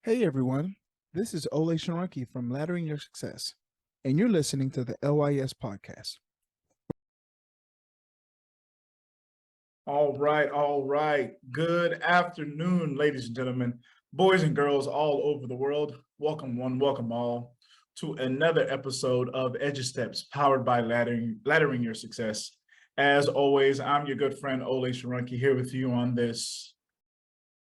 Hey everyone, this is Olay Shorunke from Laddering Your Success, and you're listening to the LYS Podcast. All right. Good afternoon, ladies and gentlemen, boys and girls all over the world. Welcome one, welcome all to another episode of Edge Steps powered by Laddering Your Success. As always, I'm your good friend Olay Shorunke here with you on this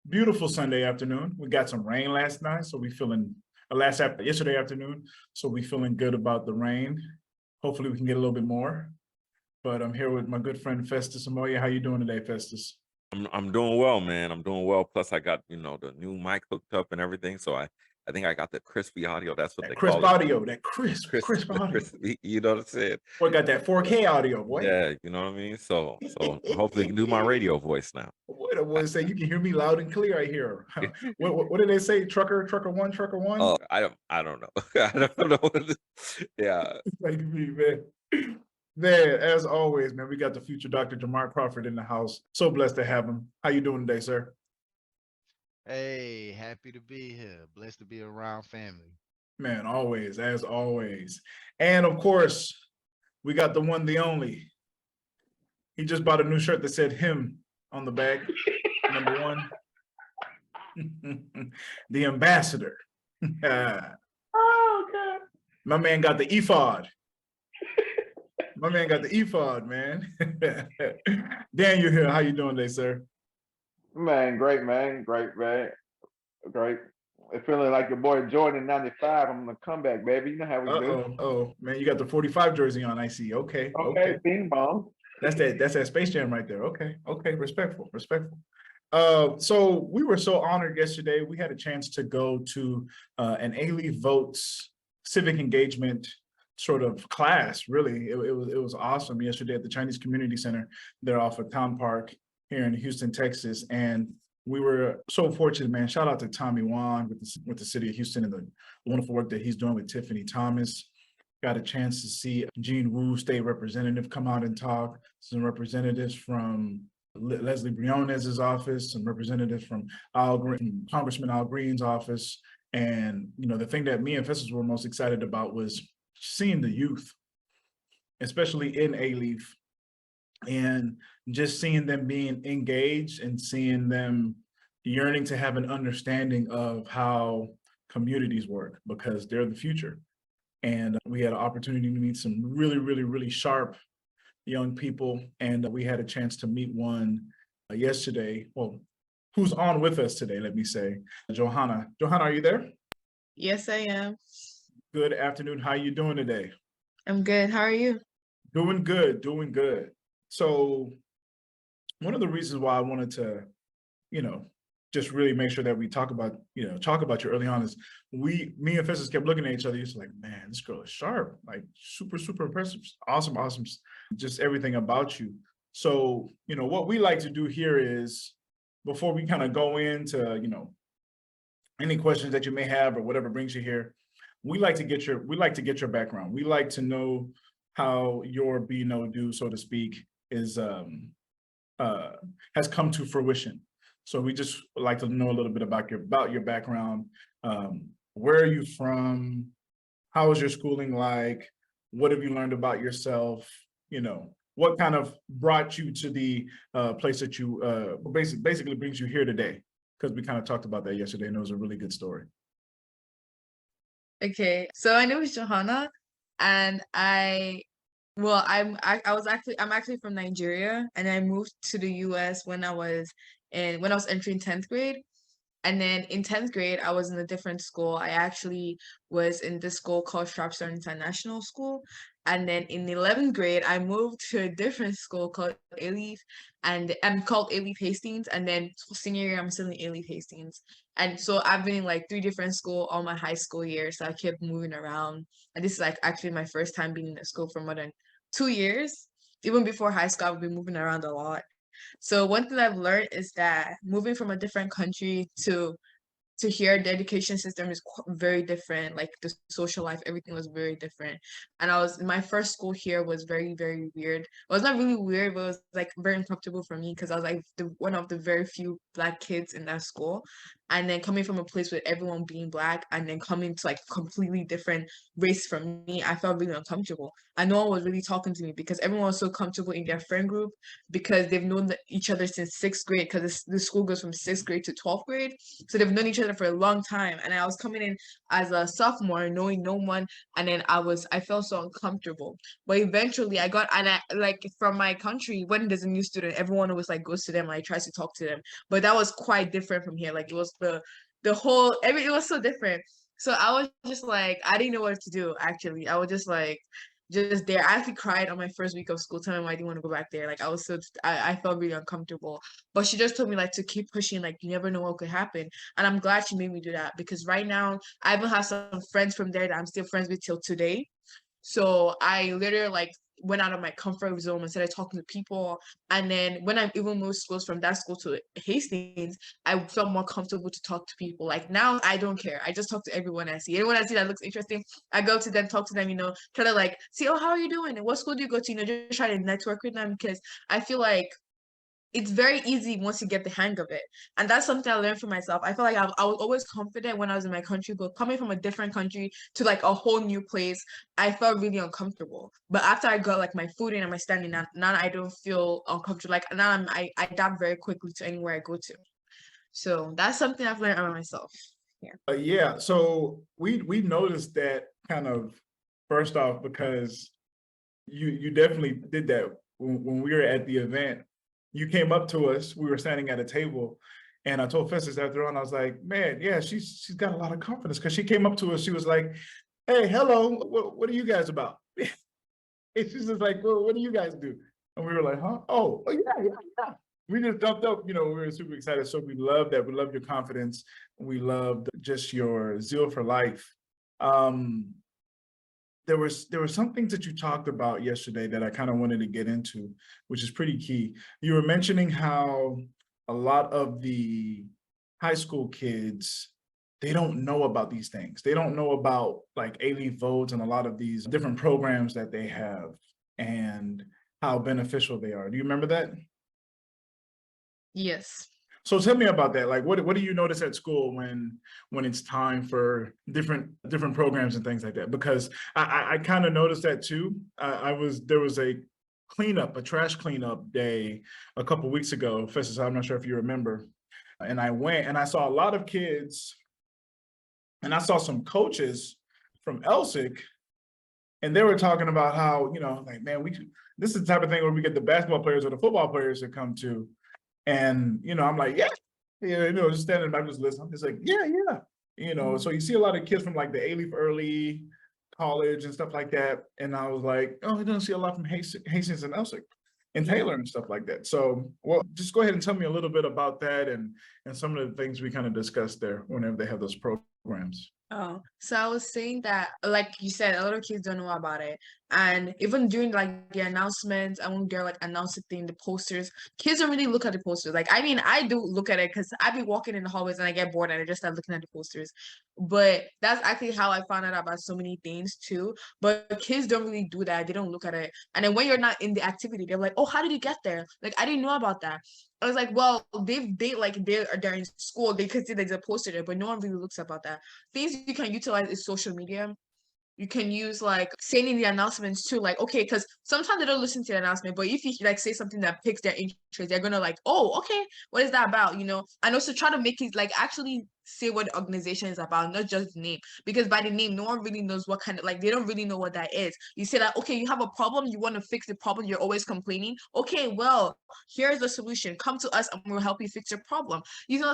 beautiful Sunday afternoon. We got some rain last night, so we feeling yesterday afternoon, so we feeling good about the rain. Hopefully we can get a little bit more. But I'm here with my good friend Festus Amoye. How you doing today, Festus? I'm doing well, man. I'm doing well. Plus, I got the new mic hooked up and everything. So I think I got the crispy audio. That's what That they crisp call it. audio, that crisp The audio. crispy. You know what I'm saying? Boy, got that 4K audio, boy. Yeah, you know what I mean. So hopefully I can do my radio voice now. What I want to say, you can hear me loud and clear right here. What did they say? Trucker one. Oh, I don't know. I don't know. Yeah. Like me, man. Man, as always, man, we got the future Dr. Jamar Crawford in the house. So blessed to have him. How you doing today, sir? Hey, happy to be here. Blessed to be around family. Man, always, as always. And of course, we got the one, the only. He just bought a new shirt that said him on the back. Number one. The ambassador. Oh, God. My man got the ephod. Man. Dan, you're here. How you doing today, sir? Man, great, man. Great. It's feeling like your boy Jordan in 95. I'm gonna come back, baby. You know how we do. Oh, man, you got the 45 jersey on, I see. Okay. Bing bong. That's that Space Jam right there. Okay. Respectful. So we were so honored yesterday. We had a chance to go to an LYS Votes civic engagement sort of class. Really, it was awesome yesterday at the Chinese Community Center there off of Town Park here in Houston, Texas. And we were so fortunate, man. Shout out to Tommy Wan with the city of Houston and the wonderful work that he's doing with Tiffany Thomas. Got a chance to see Jean Wu, state representative, come out and talk. Some representatives from Leslie Briones' office, some representatives from Congressman Al Green's office. And, the thing that me and Festus were most excited about was seeing the youth, especially in LYS, and just seeing them being engaged and seeing them yearning to have an understanding of how communities work, because they're the future. And we had an opportunity to meet some really, really, really sharp young people. And we had a chance to meet one yesterday. Well, who's on with us today, let me say. Johanna. Johanna, are you there? Yes, I am. Good afternoon. How are you doing today? I'm good. How are you? Doing good. So one of the reasons why I wanted to, just really make sure that we talk about you early on is me and Festus kept looking at each other. It's like, man, this girl is sharp, like super, super impressive. Awesome. Just everything about you. So, what we like to do here is, before we kind of go into, any questions that you may have or whatever brings you here, we like to get your background. We like to know how your be no do, so to speak, is has come to fruition. So we just like to know a little bit about your background. Where are you from? How was your schooling like? What have you learned about yourself? What kind of brought you to the place that you basically brings you here today? Because we kind of talked about that yesterday, and it was a really good story. Okay, so my name is Johanna, and I'm actually from Nigeria, and I moved to the US when I was entering 10th grade. And then in 10th grade, I was in a different school. I actually was in this school called Sharpstown International School. And then in 11th grade, I moved to a different school called LYS, and I'm called LYS Hastings. And then senior year, I'm still in LYS Hastings. And so I've been in like 3 different schools all my high school years. So I kept moving around. And this is like actually my first time being in a school for more than 2 years. Even before high school, I've been moving around a lot. So one thing I've learned is that moving from a different country to here, the education system is very different. Like the social life, everything was very different. And my first school here was very, very weird. It was not really weird, but it was like very uncomfortable for me because I was like one of the very few Black kids in that school. and then coming from a place with everyone being Black, and then coming to like completely different race from me, I felt really uncomfortable. And no one was really talking to me because everyone was so comfortable in their friend group because they've known each other since 6th grade, because the school goes from 6th grade to 12th grade. So they've known each other for a long time. And I was coming in as a sophomore, knowing no one, and then I felt so uncomfortable. But eventually I got, and I like from my country, when there's a new student, everyone always like goes to them, like tries to talk to them. But that was quite different from here. Like it was the whole it was so different. So I was just like, I didn't know what to do actually. I was just like just there. I actually cried on my first week of school, telling me I didn't want to go back there. Like I was so I felt really uncomfortable. But she just told me like to keep pushing, like you never know what could happen. And I'm glad she made me do that, because right now I even have some friends from there that I'm still friends with till today. So I literally like went out of my comfort zone and started talking to people. And then when I even moved schools from that school to Hastings, I felt more comfortable to talk to people. Like now I don't care. I just talk to everyone I see. Anyone I see that looks interesting, I go to them, talk to them, try to like see, oh, how are you doing? And what school do you go to? Just try to network with them, because I feel like it's very easy once you get the hang of it. And that's something I learned for myself. I feel like I was always confident when I was in my country, but coming from a different country to like a whole new place, I felt really uncomfortable. But after I got like my footing and my standing, now I don't feel uncomfortable. Like now I adapt very quickly to anywhere I go to. So that's something I've learned about myself. Yeah. So we noticed that kind of first off, because you definitely did that when we were at the event. You came up to us, we were standing at a table, and I told Festus after on, I was like, man, yeah, she's got a lot of confidence, because she came up to us, she was like, hey, hello, what are you guys about? And she's just like, well, what do you guys do? And we were like, huh? Oh yeah. We just jumped up, we were super excited. So we love that. We love your confidence. We loved just your zeal for life. There were some things that you talked about yesterday that I kind of wanted to get into, which is pretty key. You were mentioning how a lot of the high school kids, they don't know about these things. They don't know about like A-Leaf votes and a lot of these different programs that they have and how beneficial they are. Do you remember that? Yes. So tell me about that. Like, what do you notice at school when it's time for different programs and things like that? Because I kind of noticed that too. There was a trash cleanup day a couple weeks ago. Festus, I'm not sure if you remember. And I went and I saw a lot of kids, and I saw some coaches from LSIC, and they were talking about how, like, man, this is the type of thing where we get the basketball players or the football players to come to. And, I'm like, yeah, just standing back, just listening. I'm just like, yeah. So you see a lot of kids from like the A-Leaf early college and stuff like that. And I was like, oh, I don't see a lot from Hastings and Elsick and Taylor and stuff like that. So, well, just go ahead and tell me a little bit about that and some of the things we kind of discussed there whenever they have those programs. Oh, so I was saying that, like you said, a lot of kids don't know about it. And even during like the announcements, and when they're like announcing the posters, kids don't really look at the posters. Like, I mean, I do look at it because I be walking in the hallways and I get bored and I just start looking at the posters. But that's actually how I found out about so many things too. But kids don't really do that. They don't look at it. And then when you're not in the activity, they're like, oh, how did you get there? Like, I didn't know about that. I was like, well, they're in school, they could see there's a poster there, but no one really looks about that. Things you can utilize is social media. You can use like saying in the announcements too, like, okay, because sometimes they don't listen to the announcement, but if you like say something that picks their interest, they're gonna like, oh, okay, what is that about? And also try to make it like actually say what the organization is about, not just the name, because by the name, no one really knows what kind of, like, they don't really know what that is. You say that, okay, you have a problem, you want to fix the problem, you're always complaining. Okay, well, here's the solution. Come to us and we'll help you fix your problem.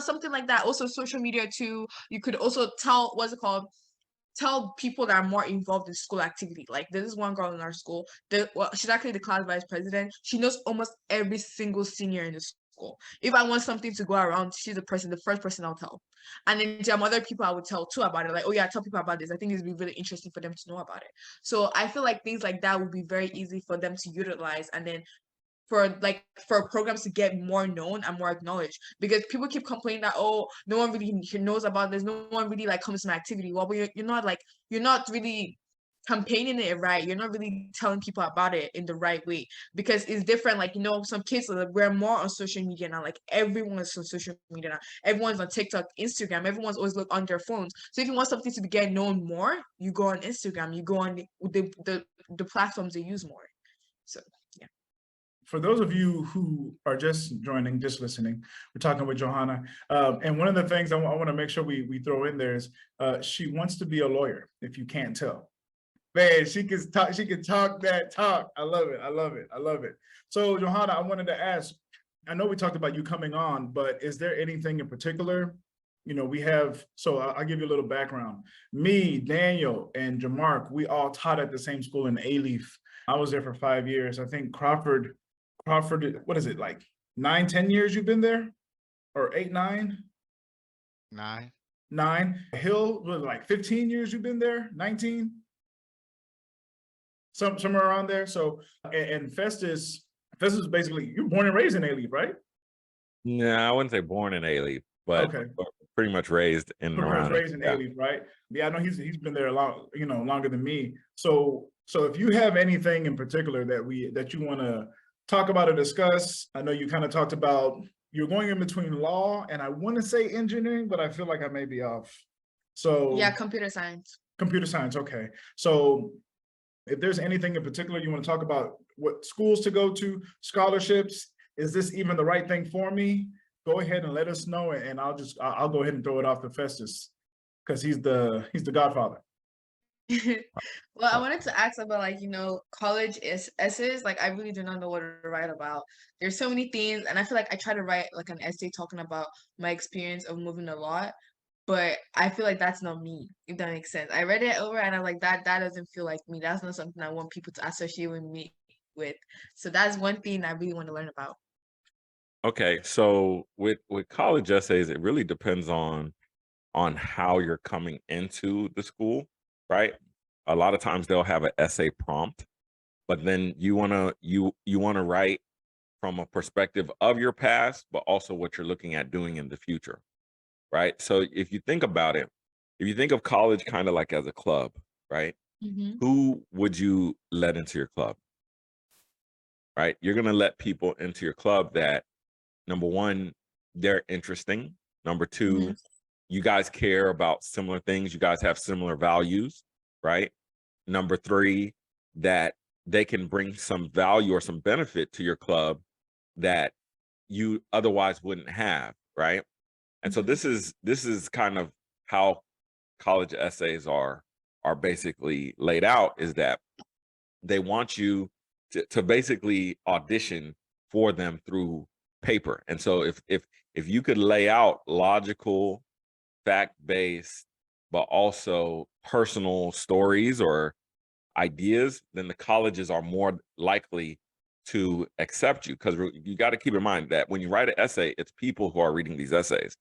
Something like that. Also, social media too. You could also tell people that are more involved in school activity. Like, there's this one girl in our school, she's actually the class vice president. She knows almost every single senior in the school. If I want something to go around, she's the first person I'll tell. And then some other people I would tell too about it. Like, oh yeah, tell people about this. I think it would be really interesting for them to know about it. So I feel like things like that would be very easy for them to utilize, and then for programs to get more known and more acknowledged, because people keep complaining that, oh, no one really knows about this, no one really like comes to my activity. Well, but you're not really campaigning it right. You're not really telling people about it in the right way, because it's different. Like, some kids, we're more on social media now. Like, everyone's on social media now. Everyone's on TikTok, Instagram. Everyone's always on their phones. So if you want something to be get known more, you go on Instagram. You go on the platforms they use more. So yeah. For those of you who are just joining, just listening, we're talking with Johanna. And one of the things I want to make sure we throw in there is she wants to be a lawyer, if you can't tell. Man, she can talk that talk. I love it. I love it. I love it. So, Johanna, I wanted to ask, I know we talked about you coming on, but is there anything in particular? I'll give you a little background. Me, Daniel, and Jamark, we all taught at the same school in A-Leaf. I was there for 5 years. I think Crawford, what is it, like 9, 10 years you've been there? Or 8, 9? 9. Hill was like 15 years you've been there, 19? Somewhere around there. So, and Festus basically, you're born and raised in A-Leaf, right? No, I wouldn't say born in A-Leaf, but Okay. pretty much raised in and around Raised in A-Leaf, right? Yeah, I know he's been there longer than me. So if you have anything in particular that you want to talk about or discuss, I know you kind of talked about you're going in between law and I want to say engineering, but I feel like I may be off. So yeah, computer science. Okay. So if there's anything in particular you want to talk about, what schools to go to, scholarships, is this even the right thing for me? Go ahead and let us know, and I'll go ahead and throw it off to Festus because he's the godfather. Well, I wanted to ask about college essays. Like, I really do not know what to write about. There's so many things, and I feel like I try to write like an essay talking about my experience of moving a lot, but I feel like that's not me, if that makes sense. I read it over and I'm like, that doesn't feel like me. That's not something I want people to associate with me with. So that's one thing I really want to learn about. Okay, so with college essays, it really depends on how you're coming into the school, right? A lot of times they'll have an essay prompt, but then you wanna write from a perspective of your past, but also what you're looking at doing in the future, right? So if you think about it, if you think of college kind of like as a club, right? Mm-hmm. Who would you let into your club, right? You're gonna let people into your club that, number one, they're interesting. Number two, Mm-hmm. you guys care about similar things. You guys have similar values, right? Number three, that they can bring some value or some benefit to your club that you otherwise wouldn't have, right? And so this is kind of how college essays are basically laid out, is that they want you to basically audition for them through paper. And so if you could lay out logical, fact-based, but also personal stories or ideas, then the colleges are more likely to accept you. Because you got to keep in mind that when you write an essay, it's people who are reading these essays.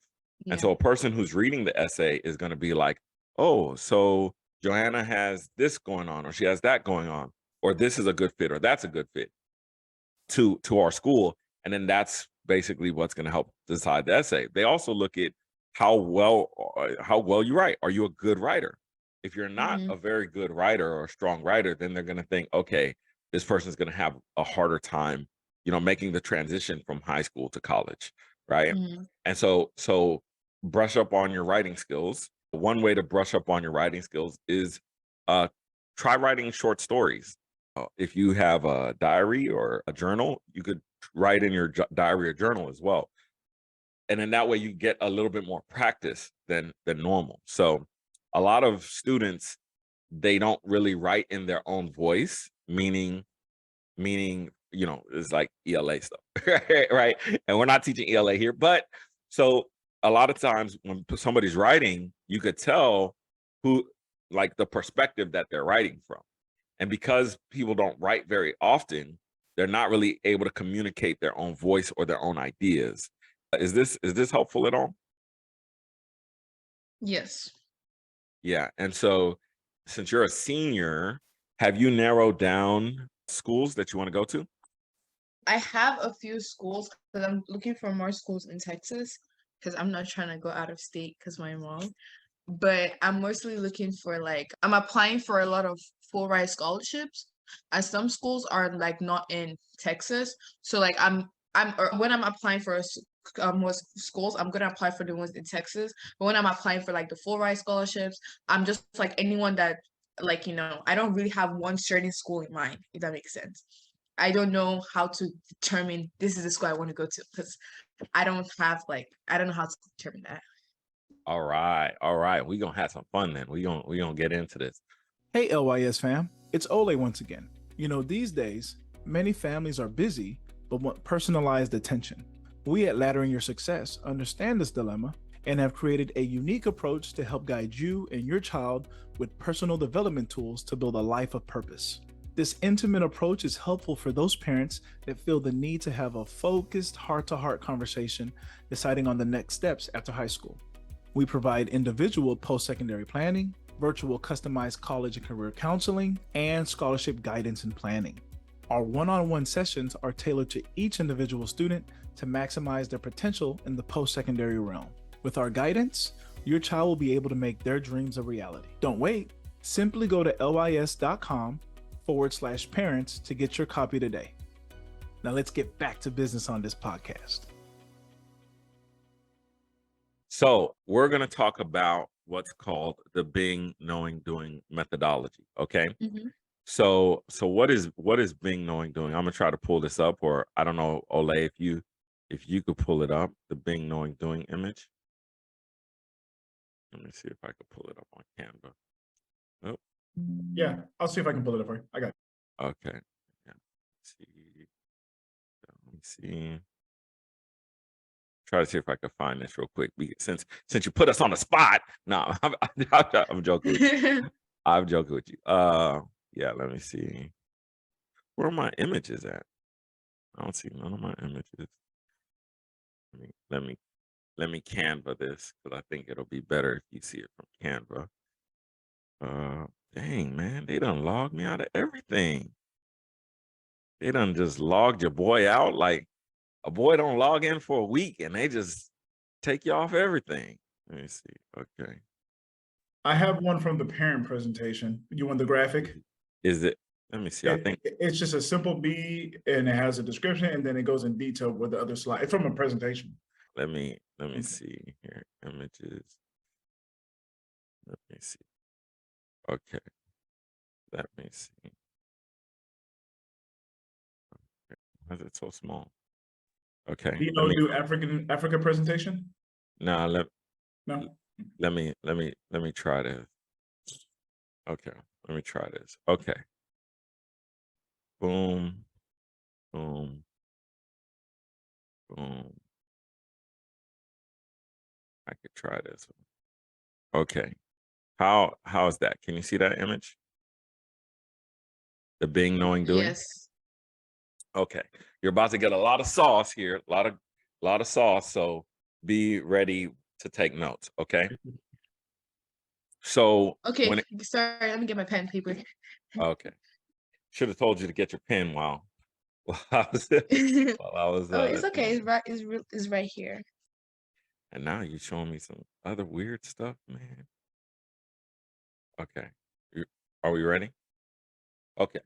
Yeah. And so a person who's reading the essay is going to be like, oh, so Johanna has this going on, or she has that going on, or this is a good fit, or that's a good fit to our school. And then that's basically what's going to help decide the essay. They also look at how well you write. Are you a good writer? If you're not Mm-hmm. a very good writer or a strong writer, then they're going to think, okay, this person's going to have a harder time, making the transition from high school to college, right? Mm-hmm. And so brush up on your writing skills. One way to brush up on your writing skills is try writing short stories. If you have a diary or a journal, you could write in your diary or journal as well. And then that way you get a little bit more practice than normal. So a lot of students, they don't really write in their own voice, meaning, it's like ELA stuff, right? And we're not teaching ELA here, but so a lot of times when somebody's writing, you could tell who, like, the perspective that they're writing from. And because people don't write very often, they're not really able to communicate their own voice or their own ideas. Is this helpful at all? Yes. Yeah. And so since you're a senior, have you narrowed down schools that you want to go to? I have a few schools because I'm looking for more schools in Texas because I'm not trying to go out of state because my mom. But I'm mostly looking for I'm applying for a lot of full ride scholarships, as some schools are like not in Texas. So like when I'm applying for more schools, I'm gonna apply for the ones in Texas. But when I'm applying for like the full ride scholarships, I'm just like anyone that like, I don't really have one certain school in mind, if that makes sense. I don't know how to determine this is the school I want to go to, because I don't know how to determine that. All right. We're gonna have some fun then. We're gonna get into this. Hey, LYS fam, it's Olay once again. These days, many families are busy but want personalized attention. We at Laddering Your Success understand this dilemma and have created a unique approach to help guide you and your child with personal development tools to build a life of purpose. This intimate approach is helpful for those parents that feel the need to have a focused heart-to-heart conversation deciding on the next steps after high school. We provide individual post-secondary planning, virtual customized college and career counseling, and scholarship guidance and planning. Our one-on-one sessions are tailored to each individual student to maximize their potential in the post-secondary realm. With our guidance, your child will be able to make their dreams a reality. Don't wait. Simply go to lys.com/parents to get your copy today. Now let's get back to business on this podcast. So we're gonna talk about what's called the being, knowing, doing methodology. Okay. Mm-hmm. So what is being, knowing, doing? I'm gonna try to pull this up, or I don't know, Olay, if you could pull it up, the being, knowing, doing image. Let me see if I could pull it up on Canva. Oh, Yeah, I'll see if I can pull it up for you. I got it. okay. Yeah. Let's see. Try to see if I can find this real quick. Since you put us on the spot. No, I'm joking with you. I'm joking with you. Yeah, let me see. Where are my images at? I don't see none of my images. Let me Canva this, because I think it'll be better if you see it from Canva. Dang, man, they done logged me out of everything. They done just logged your boy out. Like a boy don't log in for a week and they just take you off everything. Let me see. Okay. I have one from the parent presentation. You want the graphic? Is it? Let me see. I think It's just a simple B, and it has a description, and then it goes in detail with the other slide. It's from a presentation. let me see here. Images. Let me see. Okay. Let me see. Okay. Why is it so small? Okay. Do you know do Africa presentation? No, No. let me try this. Okay, let me try this. Okay. Boom, boom, boom. I could try this one. Okay. How is that? Can you see that image? The being, knowing, doing? Yes. Okay. You're about to get a lot of sauce here, a lot of sauce. So be ready to take notes. Okay. So Okay. Sorry, let me get my pen and paper. Okay. Should have told you to get your pen while I was Oh, it's okay. It's right here. And now you're showing me some other weird stuff, man. Okay. Are we ready? Okay.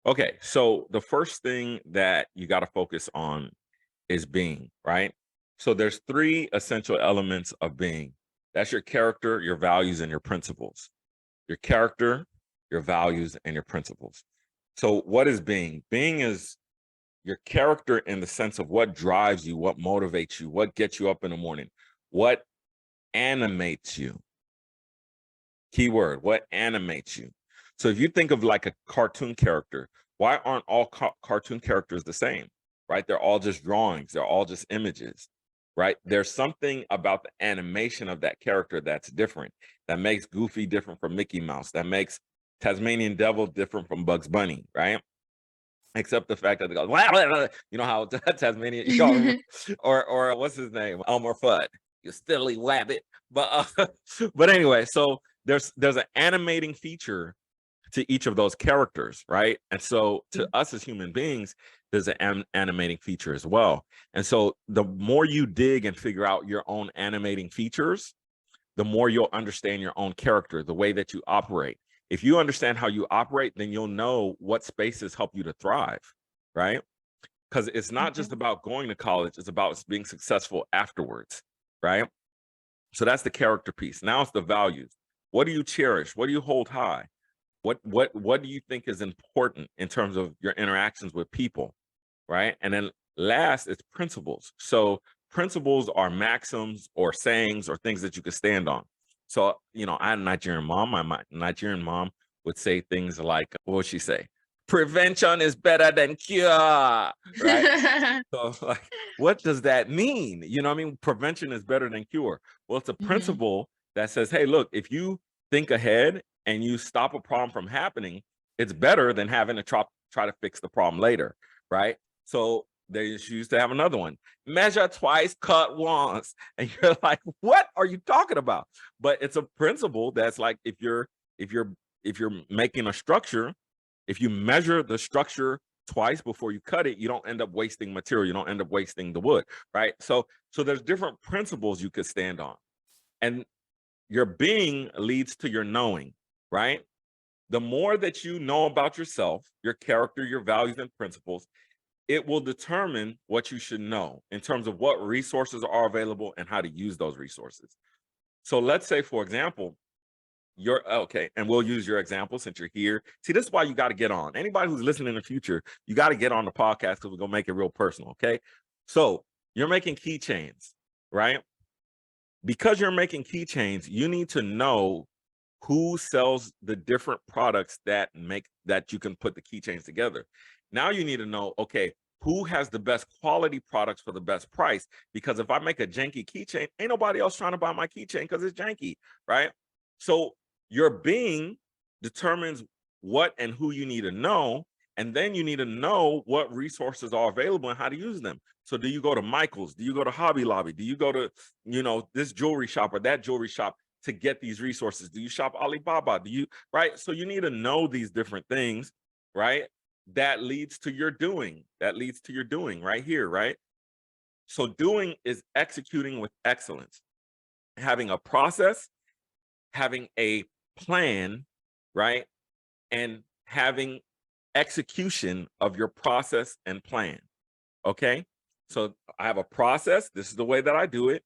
Okay. So the first thing that you got to focus on is being, right? So there's 3 essential elements of being. That's your character, your values, and your principles. Your character, your values, and your principles. So what is being? Being is your character in the sense of what drives you, what motivates you, what gets you up in the morning, what animates you. Keyword, what animates you. So if you think of like a cartoon character, why aren't all cartoon characters the same, right? They're all just drawings. They're all just images, right? There's something about the animation of that character that's different, that makes Goofy different from Mickey Mouse, that makes Tasmanian Devil different from Bugs Bunny, right? Except the fact that they go, you know how Tasmanian, or what's his name? Elmer Fudd, you silly wabbit. But anyway, so there's an animating feature to each of those characters, right? And so to us as human beings, there's an animating feature as well. And so the more you dig and figure out your own animating features, the more you'll understand your own character, the way that you operate. If you understand how you operate, then you'll know what spaces help you to thrive, right? Because it's not just about going to college, it's about being successful afterwards, right? So that's the character piece. Now it's the values. What do you cherish? What do you hold high? What do you think is important in terms of your interactions with people, right? And then last is principles. So principles are maxims or sayings or things that you could stand on. So, you know, I had a Nigerian mom. My Nigerian mom would say things like, what would she say? Prevention is better than cure, right? So like, what does that mean? You know what I mean? Prevention is better than cure. Well, it's a principle that says, hey, look, if you think ahead and you stop a problem from happening, it's better than having to try to fix the problem later, right? So they used to have another one, measure twice, cut once. And you're like, what are you talking about? But it's a principle that's like, if you're making a structure, if you measure the structure twice before you cut it, you don't end up wasting material. You don't end up wasting the wood, right? So there's different principles you could stand on. And your being leads to your knowing, right? The more that you know about yourself, your character, your values and principles, it will determine what you should know in terms of what resources are available and how to use those resources. So let's say, for example, and we'll use your example since you're here. See, this is why you got to get on. Anybody who's listening in the future, you got to get on the podcast because we're going to make it real personal, okay? So you're making keychains, right? Because you're making keychains, you need to know who sells the different products that you can put the keychains together. Now you need to know, okay, who has the best quality products for the best price? Because if I make a janky keychain, ain't nobody else trying to buy my keychain because it's janky, right? So your being determines what and who you need to know, and then you need to know what resources are available and how to use them. So do you go to Michael's? Do you go to Hobby Lobby? Do you go to, you know, this jewelry shop or that jewelry shop to get these resources? Do you shop Alibaba? Right? So you need to know these different things, right? That leads to your doing. That leads to your doing right here, right? So doing is executing with excellence, having a process, having a plan, right? And having execution of your process and plan, okay? So I have a process. This is the way that I do it.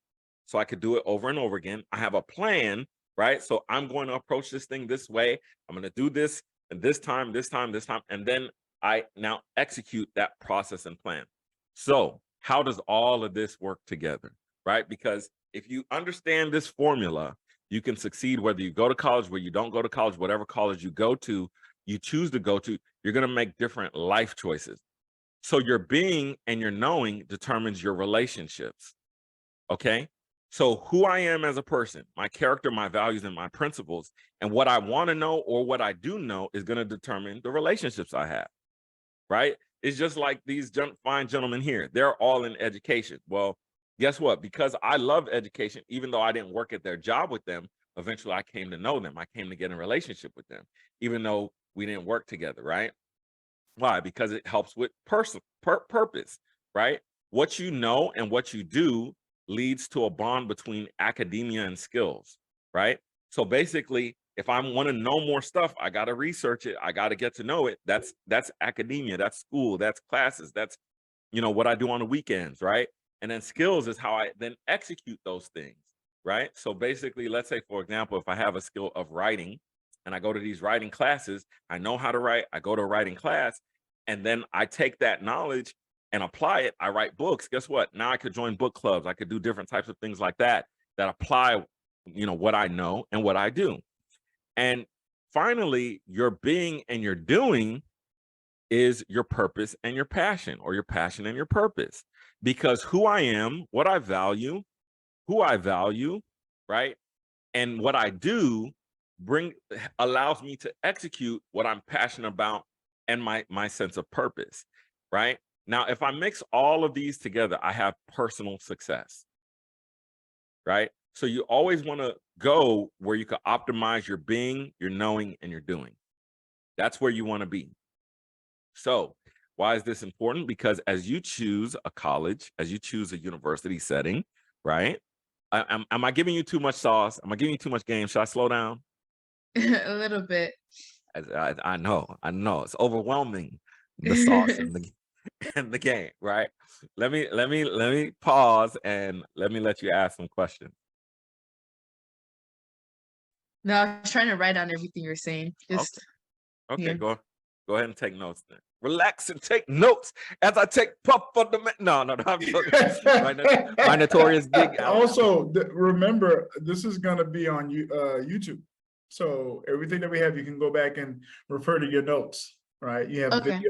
So I could do it over and over again. I have a plan, right? So I'm going to approach this thing this way. I'm going to do this and this time, and then I now execute that process and plan. So how does all of this work together, right? Because if you understand this formula, you can succeed whether you go to college, whether you don't go to college, whatever college you go to, you choose to go to, you're going to make different life choices. So your being and your knowing determines your relationships, okay? So who I am as a person, my character, my values, and my principles, and what I want to know or what I do know is going to determine the relationships I have. Right? It's just like these fine gentlemen here. They're all in education. Well, guess what? Because I love education, even though I didn't work at their job with them, eventually I came to know them. I came to get in a relationship with them, even though we didn't work together, right? Why? Because it helps with purpose, right? What you know and what you do leads to a bond between academia and skills, right? So basically, if I want to know more stuff, I got to research it. I got to get to know it. That's academia, that's school, that's classes, that's, you know, what I do on the weekends, right? And then skills is how I then execute those things, right? So basically, let's say, for example, if I have a skill of writing and I go to these writing classes, I know how to write, I go to a writing class, and then I take that knowledge and apply it. I write books. Guess what? Now I could join book clubs. I could do different types of things like that apply, you know, what I know and what I do. And finally, your being and your doing is your purpose and your passion, or your passion and your purpose. Because who I am, what I value, who I value, right? And what I do allows me to execute what I'm passionate about and my sense of purpose, right? Now, if I mix all of these together, I have personal success, right? So you always want to go where you can optimize your being, your knowing, and your doing. That's where you want to be. So why is this important? Because as you choose a college, as you choose a university setting, right? Am I giving you too much sauce? Am I giving you too much game? Should I slow down? A little bit. I know, it's overwhelming, the sauce in the in the game, right? Let me pause and let me let you ask some questions. No, I was trying to write down everything you're saying. Just Okay, yeah. go ahead and take notes then. Relax and take notes as I take puff for the no. I'm joking. My notorious gig. Also, remember, this is going to be on YouTube. So everything that we have, you can go back and refer to your notes, right? You have Okay.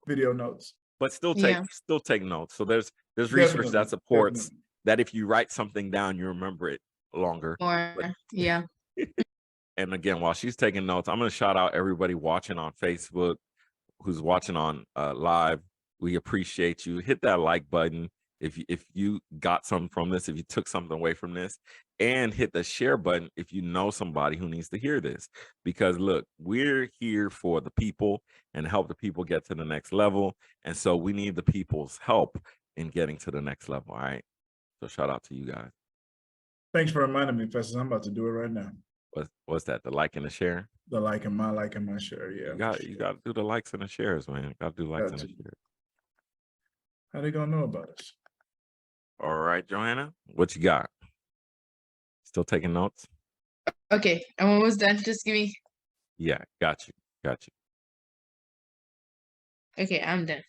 video notes. But still Yeah. take notes. So there's research that supports Definitely. that if you write something down, you remember it longer. Or yeah. And again, while she's taking notes, I'm going to shout out everybody watching on Facebook, who's watching on live. We appreciate you. Hit that like button if you got something from this, if you took something away from this, and hit the share button if you know somebody who needs to hear this. Because look, we're here for the people and help the people get to the next level. And so we need the people's help in getting to the next level. All right. So shout out to you guys. Thanks for reminding me, Festus. I'm about to do it right now. What's that? The like and the share? The like and my share. Yeah. You got to do the likes and the shares, man. Got to do likes and the shares. How they gonna know about us? All right, Joanna, what you got? Still taking notes? Okay, I'm almost done. Just give me. Yeah, got you. Okay, I'm done.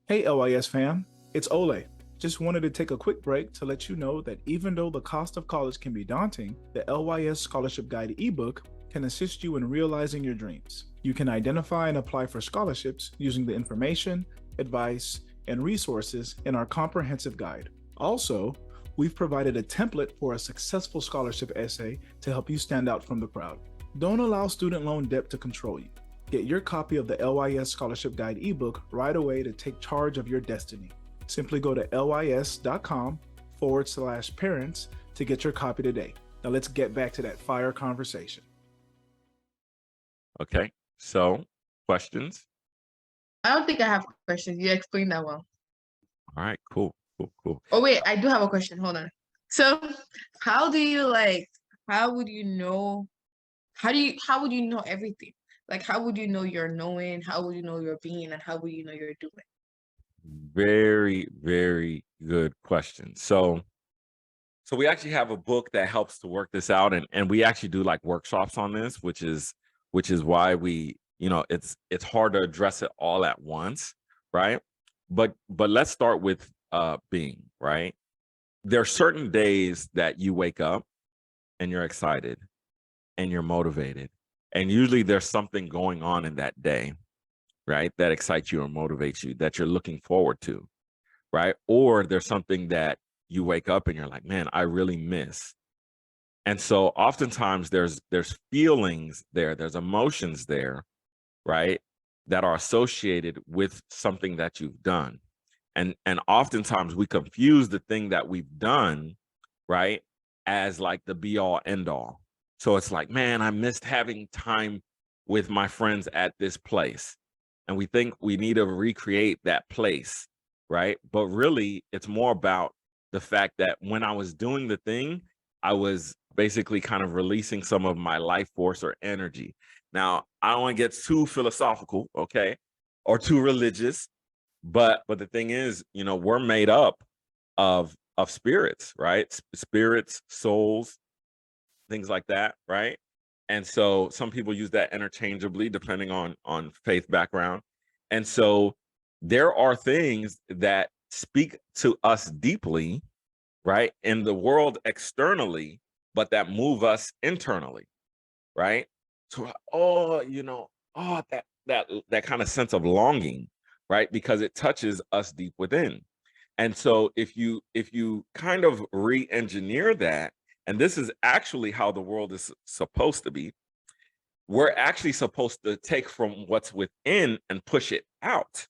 Hey, LYS fam, it's Olay. Just wanted to take a quick break to let you know that even though the cost of college can be daunting, the LYS Scholarship Guide ebook can assist you in realizing your dreams. You can identify and apply for scholarships using the information, advice, and resources in our comprehensive guide. Also, we've provided a template for a successful scholarship essay to help you stand out from the crowd. Don't allow student loan debt to control you. Get your copy of the LYS Scholarship Guide ebook right away to take charge of your destiny. Simply go to lys.com/parents to get your copy today. Now let's get back to that fire conversation. Okay, so questions? I don't think I have questions. You explained that well. All right, cool. Oh wait, I do have a question. Hold on. So, how would you know everything? Like, how would you know you're knowing? How would you know you're being? And how would you know you're doing? Very, very good question. So we actually have a book that helps to work this out, and we actually do like workshops on this, which is why we, it's hard to address it all at once, right? But let's start with being, right? There are certain days that you wake up and you're excited and you're motivated, and usually there's something going on in that day, right, that excites you or motivates you, that you're looking forward to, right? Or there's something that you wake up and you're like, man, I really miss. And so oftentimes there's feelings there, there's emotions there, right, that are associated with something that you've done. And oftentimes we confuse the thing that we've done, right, as like the be all end all. So it's like, man, I missed having time with my friends at this place. And we think we need to recreate that place, right? But really, it's more about the fact that when I was doing the thing, I was basically kind of releasing some of my life force or energy. Now, I don't want to get too philosophical, okay, or too religious, but the thing is, we're made up of spirits, right? Spirits, souls, things like that, right? And so some people use that interchangeably depending on faith background. And so there are things that speak to us deeply, right, in the world externally, but that move us internally, right? So, that kind of sense of longing, right? Because it touches us deep within. And so if you kind of re-engineer that, and this is actually how the world is supposed to be, we're actually supposed to take from what's within and push it out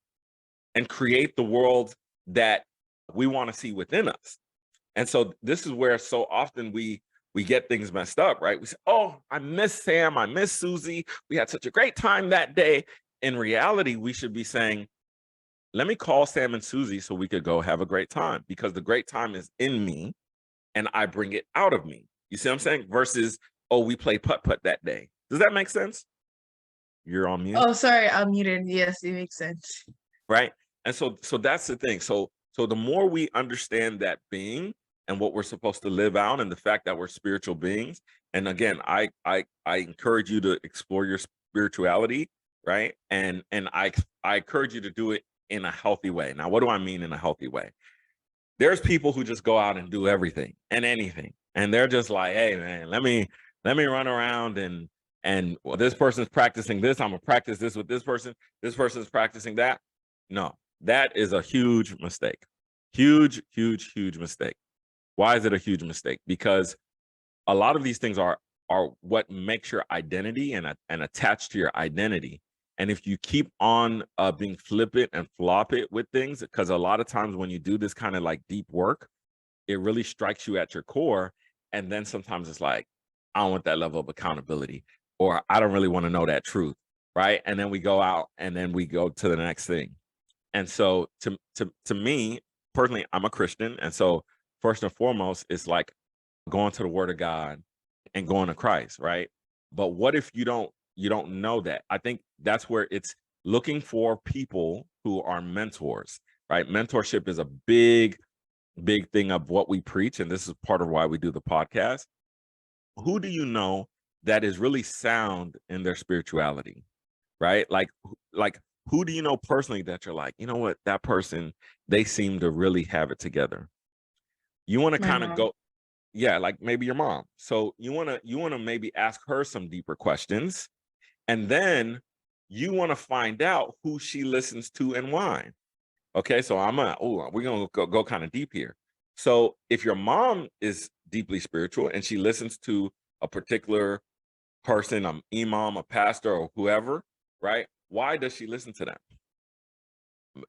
and create the world that we want to see within us. And so this is where so often we get things messed up, right? We say, oh, I miss Sam, I miss Susie. We had such a great time that day. In reality, we should be saying, let me call Sam and Susie so we could go have a great time, because the great time is in me and I bring it out of me. You see what I'm saying? Versus oh, we played putt-putt that day. Does that make sense? You're on mute. Oh, sorry, I'm muted. Yes, it makes sense. Right. And so that's the thing. So the more we understand that being and what we're supposed to live out, and the fact that we're spiritual beings, and again, I encourage you to explore your spirituality, right? And I encourage you to do it in a healthy way. Now, what do I mean in a healthy way? There's people who just go out and do everything and anything, and they're just like, hey man, let me run around and well, this person's practicing this, I'm gonna practice this with this person's practicing that. No, that is a huge mistake. Huge mistake. Why is it a huge mistake? Because a lot of these things are what makes your identity and attached to your identity. And if you keep on being flippant and flop it with things, because a lot of times when you do this kind of like deep work, it really strikes you at your core. And then sometimes it's like, I don't want that level of accountability, or I don't really want to know that truth, right? And then we go out and then we go to the next thing. And so to me personally, I'm a Christian. And so first and foremost, it's like going to the Word of God and going to Christ, right? But what if you don't know that? I think that's where it's looking for people who are mentors, right? Mentorship is a big thing of what we preach. And this is part of why we do the podcast. Who do you know that is really sound in their spirituality, right? Like who do you know personally that you're like, you know what, that person, they seem to really have it together. You want to My kind of mom. go, yeah, like maybe your mom. So you want to maybe ask her some deeper questions, and then you want to find out who she listens to and why. Okay, so we're gonna go kind of deep here. So if your mom is deeply spiritual and she listens to a particular person, an imam, a pastor, or whoever, right? Why does she listen to them?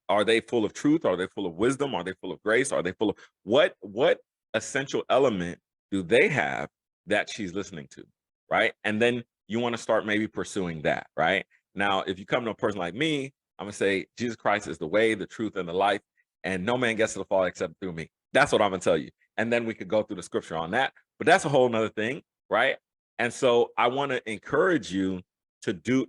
Are they full of truth? Are they full of wisdom? Are they full of grace? Are they full of what essential element do they have that she's listening to, right? And then you want to start maybe pursuing that, right? Now, if you come to a person like me, I'm gonna say Jesus Christ is the way, the truth, and the life, and no man gets to the Father except through me. That's what I'm gonna tell you. And then we could go through the scripture on that, but that's a whole nother thing, right? And so I want to encourage you to do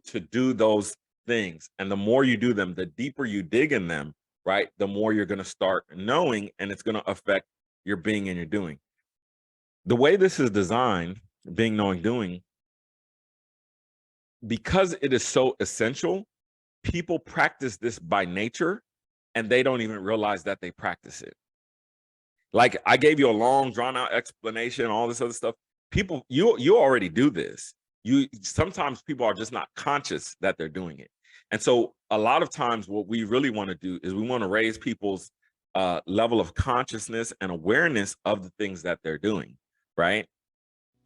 those things. And the more you do them, the deeper you dig in them, right? The more you're going to start knowing, and it's going to affect your being and your doing. The way this is designed, being, knowing, doing, because it is so essential, people practice this by nature and they don't even realize that they practice it. Like I gave you a long drawn out explanation, all this other stuff. People, you already do this. Sometimes people are just not conscious that they're doing it. And so a lot of times what we really want to do is we want to raise people's level of consciousness and awareness of the things that they're doing, right?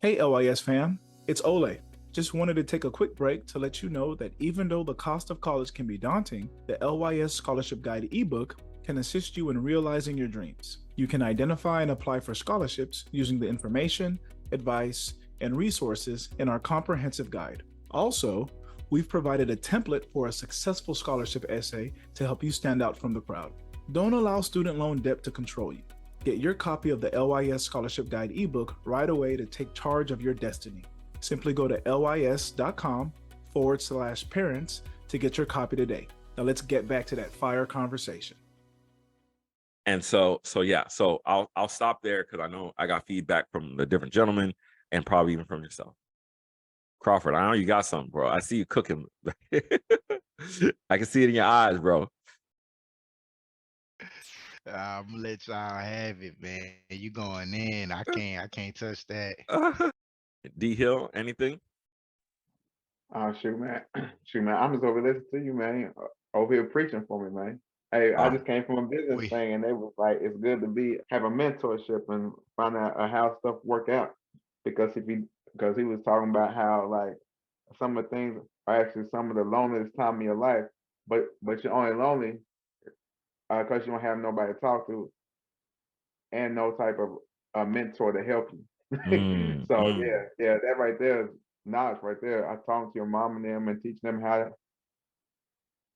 Hey LYS fam, it's Olay. Just wanted to take a quick break to let you know that even though the cost of college can be daunting, the LYS Scholarship Guide ebook can assist you in realizing your dreams. You can identify and apply for scholarships using the information, advice, and resources in our comprehensive guide. Also, we've provided a template for a successful scholarship essay to help you stand out from the crowd. Don't allow student loan debt to control you. Get your copy of the LYS Scholarship Guide ebook right away to take charge of your destiny. Simply go to lys.com/parents to get your copy today. Now let's get back to that fire conversation. And so I'll stop there because I know I got feedback from the different gentlemen and probably even from yourself. Crawford, I know you got something, bro. I see you cooking. I can see it in your eyes, bro. I'm gonna let y'all have it, man. You going in? I can't touch that. D Hill, anything? Oh shoot, man. Shoot, man. I'm just over listening to you, man. Over here preaching for me, man. Hey, I just came from a business We thing, and they was like, it's good to have a mentorship and find out how stuff work out. Because because he was talking about how like some of the things are actually some of the loneliest time of your life, but you're only lonely because you don't have nobody to talk to and no type of a mentor to help you. So yeah, that right there is knowledge right there. I talk to your mom and them and teach them how to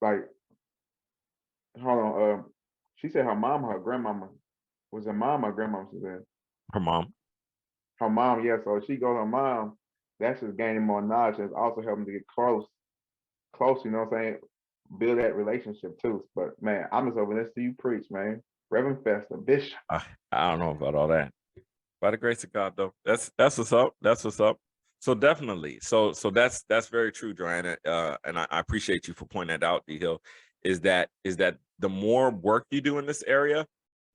like. Hold on, she said her grandmama was her mom or grandmama. She said Her mom. her mom. Yeah, so she go to her mom that's just gaining more knowledge, and it's also helping to get close, you know what I'm saying? Build that relationship too. But man, I'm just over this to you preach, man. Reverend Festus, Bishop. I don't know about all that. By the grace of God, though, that's what's up. That's what's up. So definitely, so that's very true, Joanna. And I appreciate you for pointing that out, D Hill. Is that the more work you do in this area,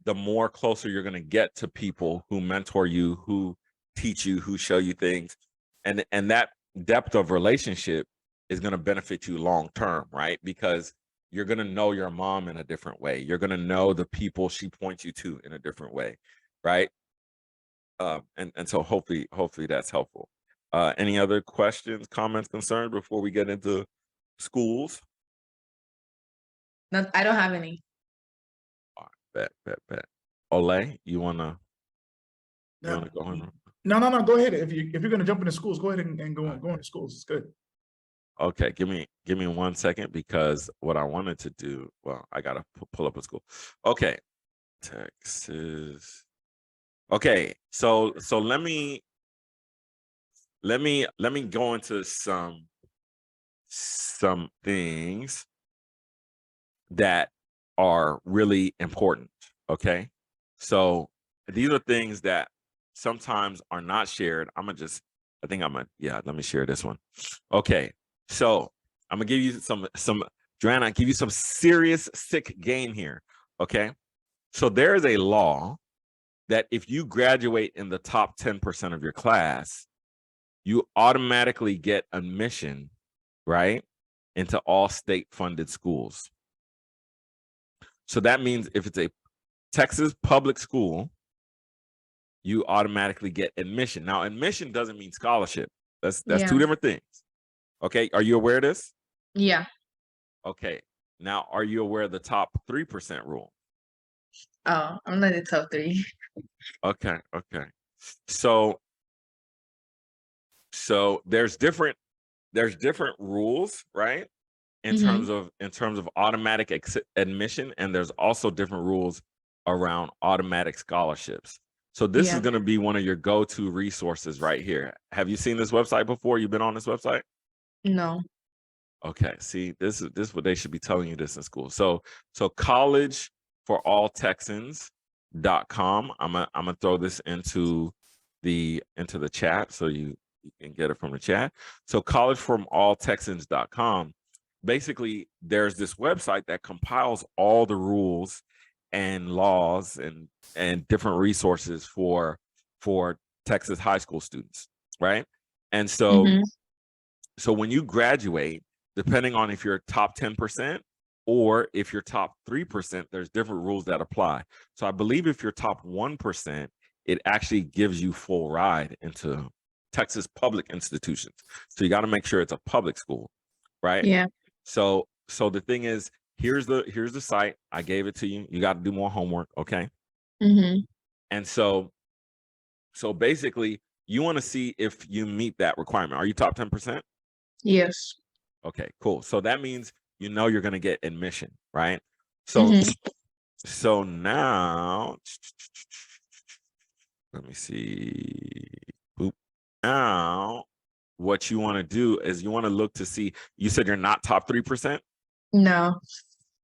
the more closer you're going to get to people who mentor you, who teach you, who show you things, and that depth of relationship is going to benefit you long term, right? Because you're going to know your mom in a different way. You're going to know the people she points you to in a different way, right? And so hopefully that's helpful. Any other questions, comments, concerns before we get into schools? No, I don't have any. All right, bet. Olay, you wanna go on? No. Go ahead. If you're gonna jump into schools, go ahead and go into schools. It's good. Okay, give me 1 second, because what I wanted to do. Well, I gotta pull up a school. Okay, Texas. Okay, so let me go into some things that are really important. Okay, so these are things that sometimes are not shared. Let me share this one. Okay, so I'm gonna give you some Joanna, give you some serious sick game here. Okay, so there is a law that if you graduate in the top 10% of your class, you automatically get admission, right, into all state-funded schools. So that means if it's a Texas public school, you automatically get admission. Now, admission doesn't mean scholarship. That's two different things. Okay, are you aware of this? Yeah. Okay, now are you aware of the top 3% rule? Oh, I'm not in the top 3. Okay. So there's different rules, right? In terms of automatic admission, and there's also different rules around automatic scholarships. So this is going to be one of your go-to resources right here. Have you seen this website before? You've been on this website? No. Okay. See, this is what they should be telling you this in school. So collegeforalltexans.com. I'm gonna throw this into the chat so you can get it from the chat. So collegeforalltexans.com. Basically, there's this website that compiles all the rules and laws and different resources for Texas high school students, right? And so when you graduate, depending on if you're top 10% or if you're top 3%, there's different rules that apply. So I believe if you're top 1%, it actually gives you full ride into Texas public institutions. So you got to make sure it's a public school, right? Yeah. So the thing is, here's the site. I gave it to you. You got to do more homework, okay? And so basically, you want to see if you meet that requirement. Are you top 10%? Yes. Okay, cool. So that means you're going to get admission, right? So so now, let me see. Boop. Now, what you want to do is you want to look to see. You said you're not top 3%? No.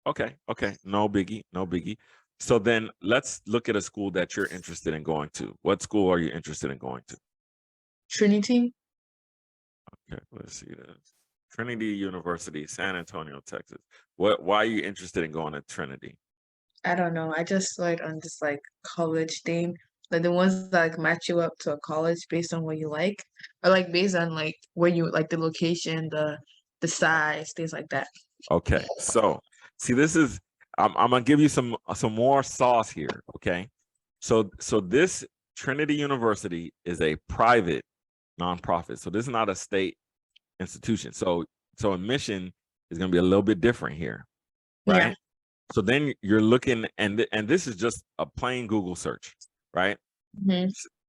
Okay. No biggie. So then let's look at a school that you're interested in going to. What school are you interested in going to? Trinity. Okay, let's see this. Trinity University, San Antonio, Texas. Why are you interested in going to Trinity? I don't know. I just saw it on this like college thing. Like the ones that like match you up to a college based on what you like. Or like based on like where you like the location, the size, things like that. Okay. So see, this is I'm gonna give you some more sauce here. Okay. So this Trinity University is a private nonprofit. So this is not a state institution. So admission is going to be a little bit different here, right? Yeah. So then you're looking, and this is just a plain Google search, right?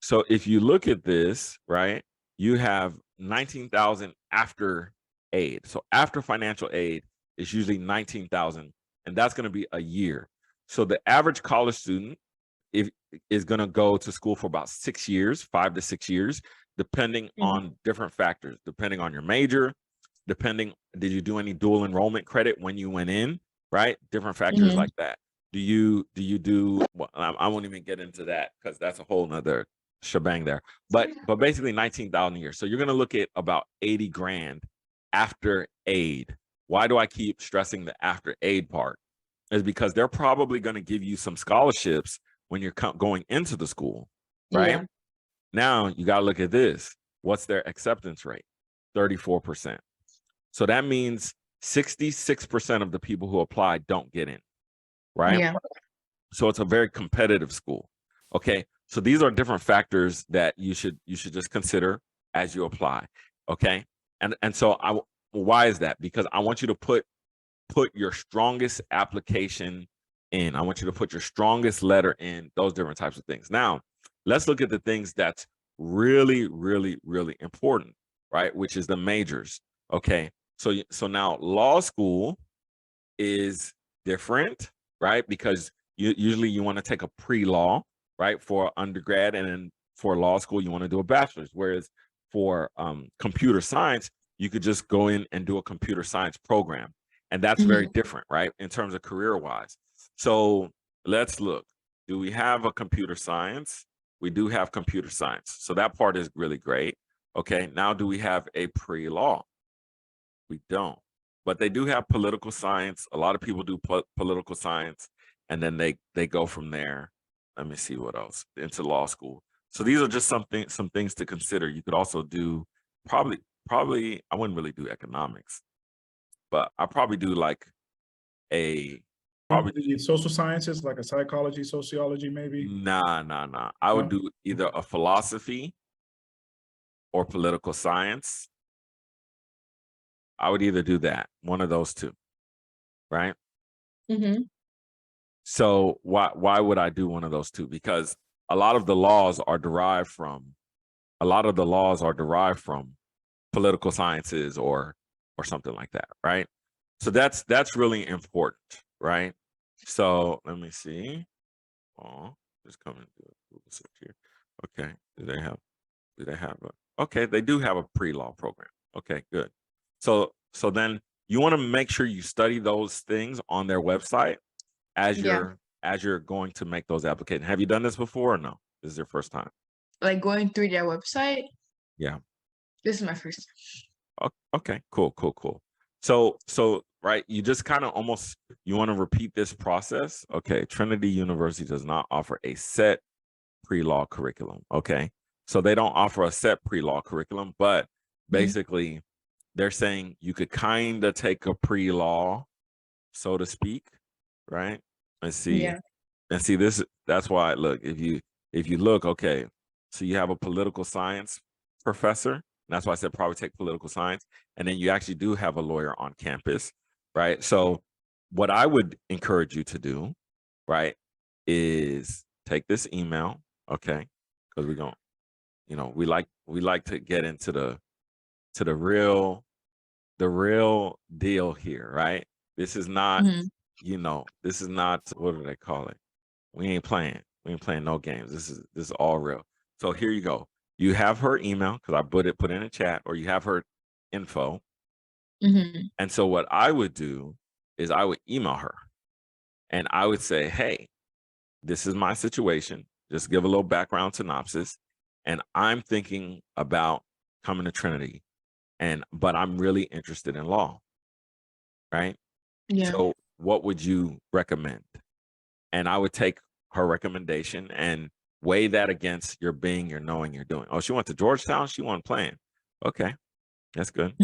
So if you look at this, right, you have 19,000 after aid. So after financial aid is usually 19,000, and that's going to be a year. So the average college student is going to go to school for about 6 years, 5 to 6 years. depending Mhm. on different factors, depending on your major, did you do any dual enrollment credit when you went in, right? Different factors Mhm. like that. Do you do, well, I won't even get into that because that's a whole nother shebang there. But basically 19,000 a year. So you're going to look at about 80 grand after aid. Why do I keep stressing the after aid part? Is because they're probably going to give you some scholarships when you're going into the school, right? Yeah. Now you got to look at this. What's their acceptance rate? 34%. So that means 66% of the people who apply don't get in, right? Yeah. So it's a very competitive school. Okay. So these are different factors that you should just consider as you apply. Okay. And so why is that? Because I want you to put your strongest application in. I want you to put your strongest letter in, those different types of things. Now, let's look at the things that's really, really, really important, right? Which is the majors. Okay. So now law school is different, right? Because usually you want to take a pre-law, right, for undergrad, and then for law school you want to do a bachelor's. Whereas for computer science, you could just go in and do a computer science program, and that's very different, right, in terms of career-wise. So let's look. Do we have a computer science? We do have computer science, so that part is really great. Okay, now do we have a pre-law? We don't, but they do have political science. A lot of people do political science, and then they go from there. Let me see what else into law school. So these are just some things to consider. You could also do probably I wouldn't really do economics, but I probably do like Probably social sciences, like a psychology, sociology, maybe. Nah. I would No? do either a philosophy or political science. I would either do that, one of those two, right? Mm-hmm. So why would I do one of those two? Because a lot of the laws are derived from political sciences or something like that, right? So that's really important, right? So let me see. Oh, just coming to Google search here. Okay, do they have okay, they do have a pre-law program. Okay, good. So then you want to make sure you study those things on their website as Yeah. you're going to make those applications. Have you done this before or no? This is your first time? Like going through their website. Yeah. This is my first time. Okay, cool. So right, you just kind of you want to repeat this process. Okay, Trinity University does not offer a set pre-law curriculum. Okay, so they don't offer a set pre-law curriculum, but basically they're saying you could kind of take a pre-law, so to speak, right? And see, Yeah. this. That's why, look, if you look, okay, so you have a political science professor. And that's why I said probably take political science, and then you actually do have a lawyer on campus, right? So what I would encourage you to do, right, is take this email, okay, because we're going, we like to get into the real deal here, right? This is not, this is not, what do they call it? We ain't playing no games. This is all real. So here you go. You have her email because I put in a chat, or you have her info. And so what I would do is I would email her and I would say, hey, this is my situation. Just give a little background synopsis. And I'm thinking about coming to Trinity, but I'm really interested in law. Right? Yeah. So what would you recommend? And I would take her recommendation and weigh that against your being, your knowing, your doing. Oh, she went to Georgetown. She wasn't playing. Okay, that's good.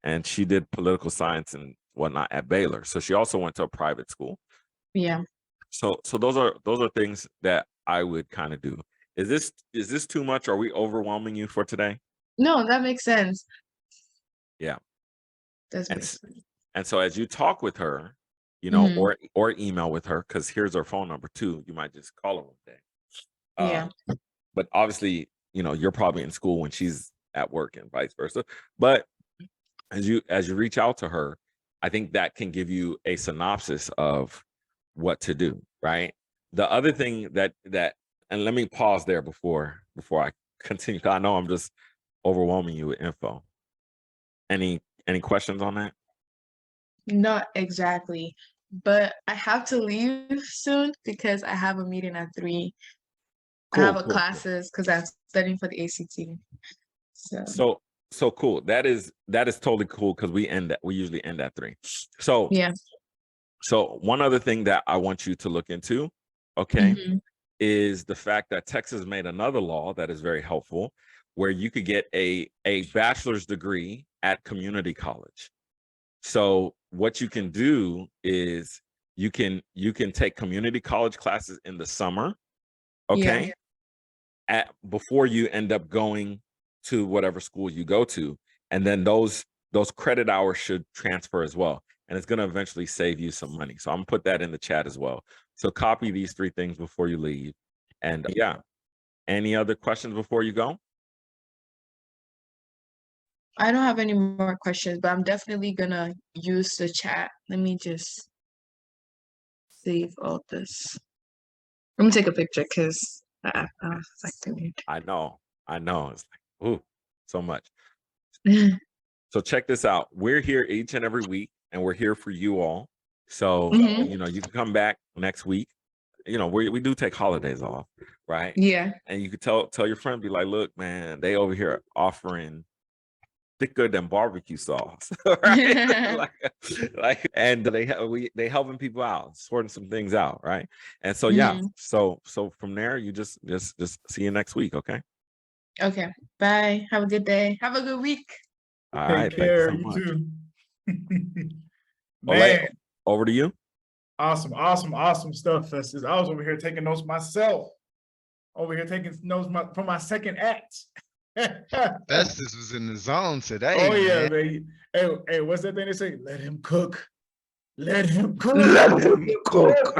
And she did political science and whatnot at Baylor. So she also went to a private school. Yeah. So those are things that I would kind of do. Is this too much? Are we overwhelming you for today? No, that makes sense. Yeah. That makes sense. And so as you talk with her, or email with her, because here's her phone number too. You might just call her one day. Yeah. But obviously, you're probably in school when she's at work and vice versa. But as you reach out to her, I think that can give you a synopsis of what to do, right? The other thing that and let me pause there before I continue. I know I'm just overwhelming you with info. Any questions on that? Not exactly, but I have to leave soon because I have a meeting at 3. I have a Cool. classes because I'm studying for the ACT. So cool. That is totally cool because we usually end at 3. So Yeah. So one other thing that I want you to look into, okay, Mhm. is the fact that Texas made another law that is very helpful, where you could get a bachelor's degree at community college. So what you can do is you can take community college classes in the summer, okay, before you end up going to whatever school you go to, and then those credit hours should transfer as well, and it's going to eventually save you some money. So I'm gonna put that in the chat as well. So copy these 3 things before you leave. And yeah, any other questions before you go? I don't have any more questions, but I'm definitely gonna use the chat. Let me just save all this. Let me take a picture because I was like, I know. It's like, ooh, so much. So check this out. We're here each and every week, and we're here for you all. So, Mhm. you can come back next week. We do take holidays off, right? Yeah. And you could tell your friend, be like, look, man, they over here offering thicker than barbecue sauce, right? And they helping people out, sorting some things out, right? And so yeah, Mhm. so from there, you just see you next week, okay? Okay. Bye. Have a good day. Have a good week. All Take right, care. thank you so You much. too. Olay, Man, over to you. awesome stuff, Festus. I was over here taking notes myself. Over here taking notes for my second act. Festus was in the zone today, Oh yeah, man. man. Hey, what's that thing they say? Let him cook. Let him cook. Let him cook.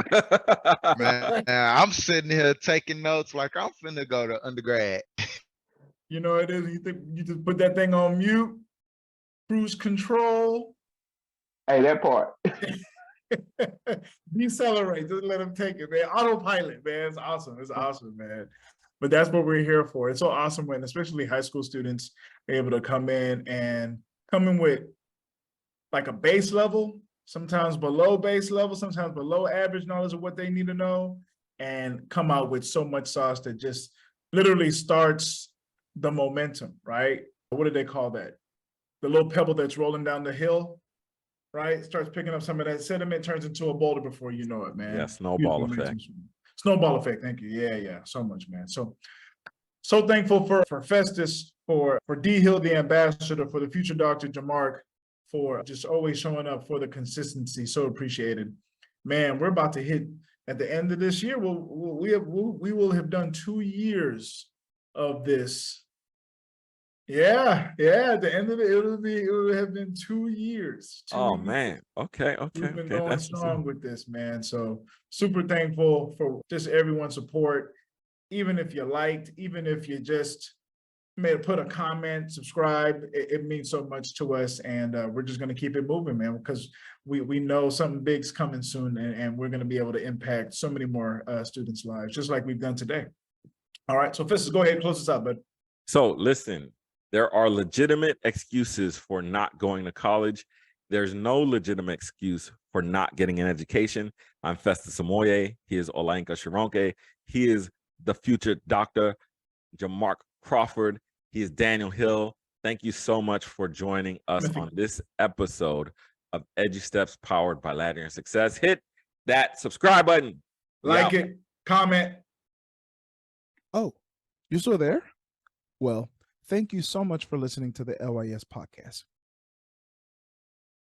Man, I'm sitting here taking notes like I'm finna go to undergrad. You know what it is? You think you just put that thing on mute, cruise control, Hey, that part. decelerate, just let them take it, man. Autopilot, man. It's awesome, man. But that's what we're here for. It's so awesome when, especially high school students, are able to come in with like a base level, sometimes below base level, sometimes below average knowledge of what they need to know, and come out with so much sauce that just literally starts the momentum, right? What do they call that? The little pebble that's rolling down the hill, right? Starts picking up some of that sediment, turns into a boulder before you know it, man. Yeah, snowball effect. Snowball effect. Thank you. Yeah. So much, man. So thankful for Festus, for D Hill, the ambassador, for the future Dr. Jamark, for just always showing up, for the consistency. So appreciated. Man, we're about to hit at the end of this year. We will have done 2 years of this. Yeah. At the end of it will have been 2 years. Oh man. Okay. We've been Okay. going That's strong with this, man. So super thankful for just everyone's support. Even if you liked, even if you just put a comment, subscribe, it means so much to us. And we're just going to keep it moving, man, because we know something big's coming soon, and we're going to be able to impact so many more students' lives, just like we've done today. All right. So Festus, go ahead and close this out, bud. So listen, there are legitimate excuses for not going to college. There's no legitimate excuse for not getting an education. I'm Festus Amoye. He is Olay Shorunke. He is the future Dr. Jamark Crawford. He is Daniel Hill. Thank you so much for joining us on this episode of EduSteps powered by Ladder and Success. Hit that subscribe button. Like it, comment. Oh, you're still there? Well, thank you so much for listening to the LYS Podcast.